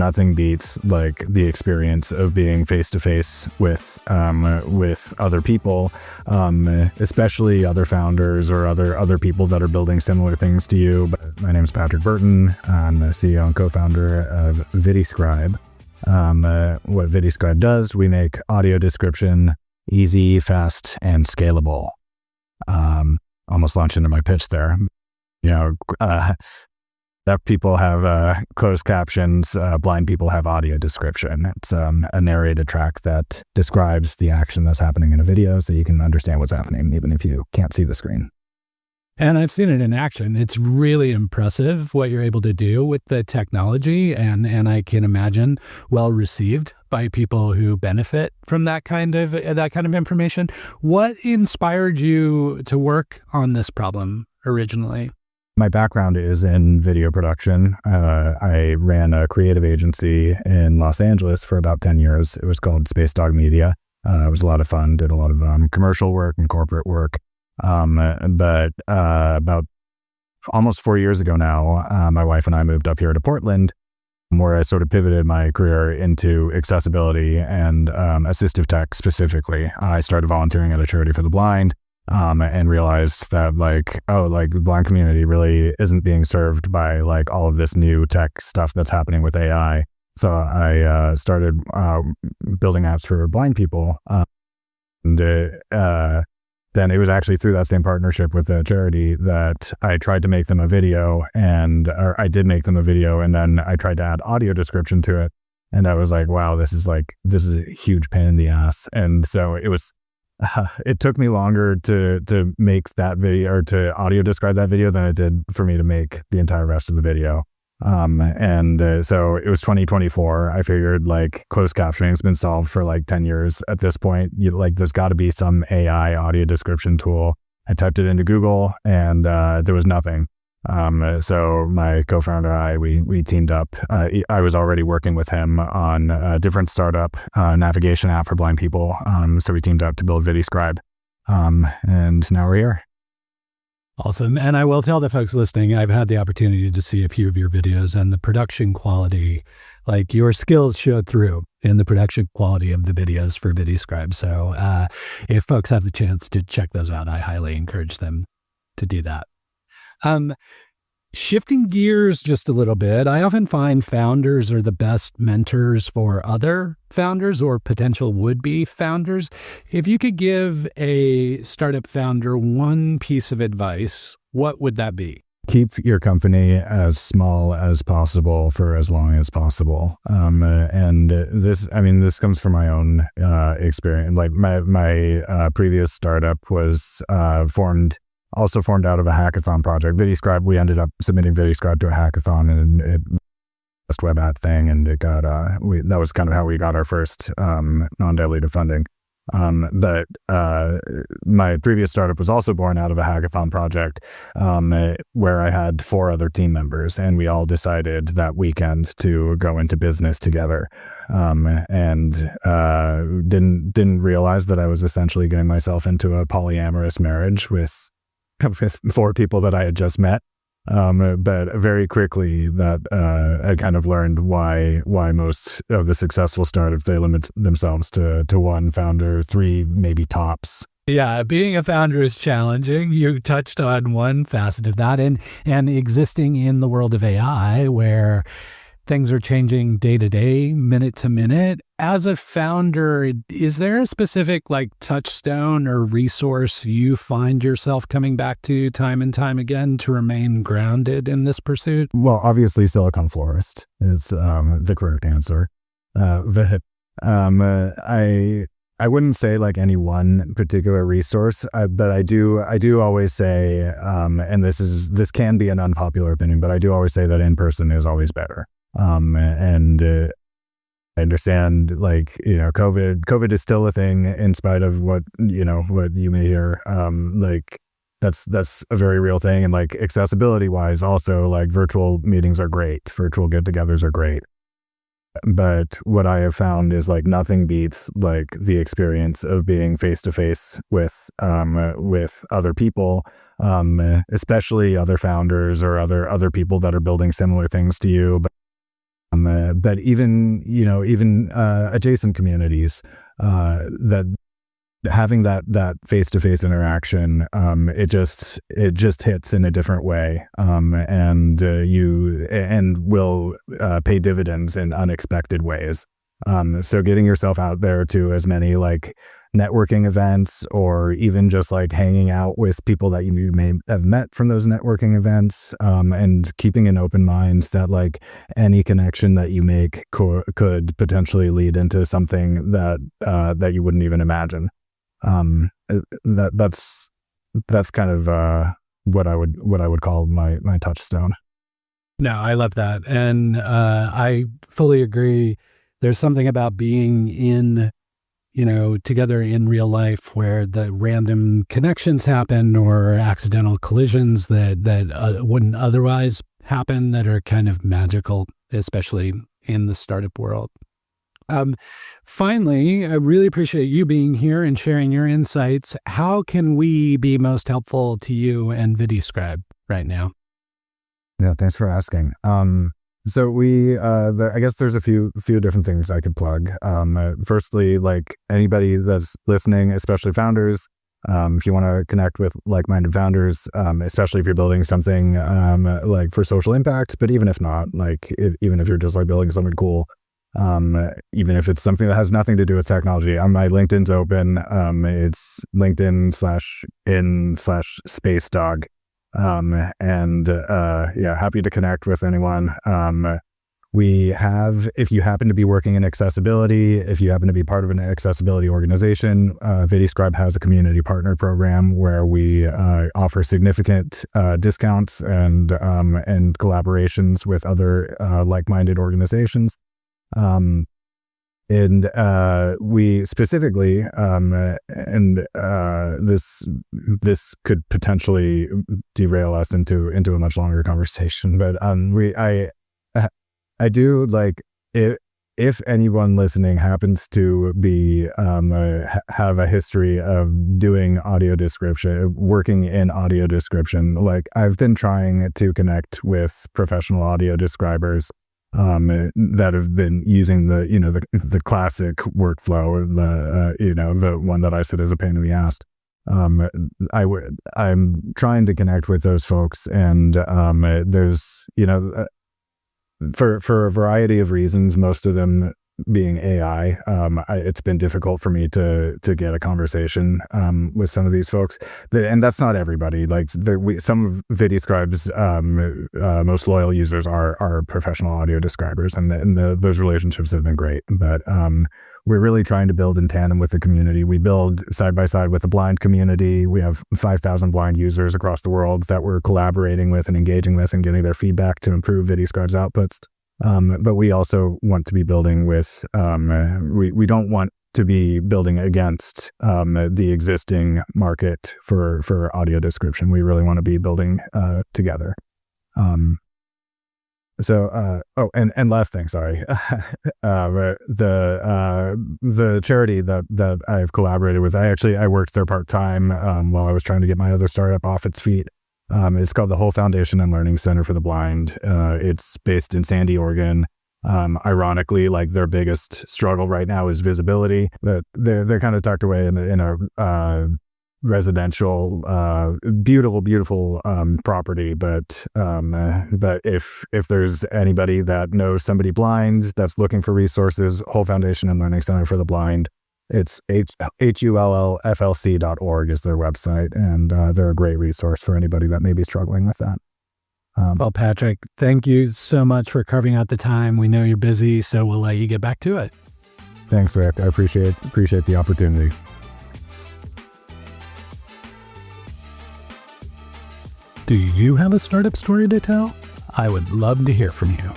nothing beats like the experience of being face to face with other people, especially other founders or other people that are building similar things to you. But my name is Patrick Burton. I'm the CEO and co-founder of ViddyScribe. What ViddyScribe does, we make audio description easy, fast, and scalable. Almost launched into my pitch there. Deaf people have closed captions, blind people have audio description. It's a narrated track that describes the action that's happening in a video so you can understand what's happening even if you can't see the screen. And I've seen it in action. It's really impressive what you're able to do with the technology, and I can imagine well received by people who benefit from that kind of information. What inspired you to work on this problem originally? My background is in video production. I ran a creative agency in Los Angeles for about 10 years. It was called Space Dog Media. It was a lot of fun, did a lot of commercial work and corporate work. But about almost 4 years ago now, my wife and I moved up here to Portland, where I sort of pivoted my career into accessibility and assistive tech specifically. I started volunteering at a charity for the blind. And realized that the blind community really isn't being served by all of this new tech stuff that's happening with AI. So I started building apps for blind people. Then it was actually through that same partnership with the charity that I tried to make them a video, or I did make them a video, and then I tried to add audio description to it. And I was like, wow, this is a huge pain in the ass. And so it took me longer to make that video or to audio describe that video than it did for me to make the entire rest of the video. So it was 2024. I figured closed captioning has been solved for 10 years at this point. There's got to be some AI audio description tool. I typed it into Google and there was nothing. So my co-founder and I, we teamed up. I was already working with him on a different startup navigation app for blind people. So we teamed up to build ViddyScribe. And now we're here. Awesome. And I will tell the folks listening, I've had the opportunity to see a few of your videos, and the production quality, your skills showed through in the production quality of the videos for ViddyScribe. So if folks have the chance to check those out, I highly encourage them to do that. Shifting gears just a little bit, I often find founders are the best mentors for other founders or potential would-be founders. If you could give a startup founder one piece of advice, what would that be? Keep your company as small as possible for as long as possible. And this comes from my own experience. My previous startup was formed out of a hackathon project. ViddyScribe, we ended up submitting ViddyScribe to a hackathon, and it just web ad thing, and it got that was kind of how we got our first non-dilutive funding. But my previous startup was also born out of a hackathon project where I had 4 other team members, and we all decided that weekend to go into business together. And didn't realize that I was essentially getting myself into a polyamorous marriage with 4 people that I had just met. But very quickly that I kind of learned why most of the successful startups, they limit themselves to 1 founder, 3 maybe tops. Yeah, being a founder is challenging. You touched on one facet of that, and existing in the world of AI where things are changing day to day, minute to minute. As a founder, is there a specific touchstone or resource you find yourself coming back to time and time again to remain grounded in this pursuit? Well, obviously Silicon Forest is the correct answer. But I wouldn't say any one particular resource, but I do always say, and this can be an unpopular opinion, but I do always say that in person is always better. I understand COVID is still a thing in spite of what you may hear. That's a very real thing. And accessibility wise also, virtual meetings are great. Virtual get-togethers are great. But what I have found is nothing beats the experience of being face to face with other people, especially other founders or other people that are building similar things to you. But But even adjacent communities, that having that face-to-face interaction, it just hits in a different way, and will pay dividends in unexpected ways. So getting yourself out there to as many like networking events, or even just like hanging out with people that you may have met from those networking events, and keeping an open mind that like any connection that you make could potentially lead into something that you wouldn't even imagine. That's kind of what I would call my touchstone. No, I love that. And I fully agree. There's something about being together in real life where the random connections happen, or accidental collisions that wouldn't otherwise happen, that are kind of magical, especially in the startup world. Finally, I really appreciate you being here and sharing your insights. How can we be most helpful to you and ViddyScribe right now? Yeah, thanks for asking. So I guess there's a few different things I could plug. Firstly, like anybody that's listening, especially founders, if you want to connect with like-minded founders, especially if you're building something like for social impact, but even if not, like even if you're just like building something cool, even if it's something that has nothing to do with technology, my LinkedIn's open. It's LinkedIn/in/spacedog. Happy to connect with anyone. If you happen to be working in accessibility, if you happen to be part of an accessibility organization, ViddyScribe has a community partner program where we offer significant discounts and collaborations with other like-minded organizations. We specifically, this could potentially derail us into a much longer conversation, but I do like, if anyone listening happens to be have a history of doing audio description, working in audio description, like I've been trying to connect with professional audio describers that have been using the classic workflow, the one that I said is a pain in the ass. I'm trying to connect with those folks, and there's for a variety of reasons, most of them being AI, it's been difficult for me to get a conversation with some of these folks, and that's not everybody. Like some of ViddyScribe's most loyal users are professional audio describers, and those relationships have been great. But we're really trying to build in tandem with the community. We build side by side with the blind community. We have 5,000 blind users across the world that we're collaborating with and engaging with and getting their feedback to improve ViddyScribe's outputs. But we also want to be building with, we don't want to be building against the existing market for audio description. We really want to be building together. And last thing, sorry, the charity that I've collaborated with, I worked there part-time while I was trying to get my other startup off its feet. It's called the Whole Foundation and Learning Center for the Blind. It's based in Sandy, Oregon. Ironically, like their biggest struggle right now is visibility. But they're kind of tucked away in a residential, beautiful property. But if there's anybody that knows somebody blind that's looking for resources, Whole Foundation and Learning Center for the Blind. It's hullflc.org is their website, and they're a great resource for anybody that may be struggling with that. Well, Patrick, thank you so much for carving out the time. We know you're busy, so we'll let you get back to it. Thanks, Rick. I appreciate the opportunity. Do you have a startup story to tell? I would love to hear from you.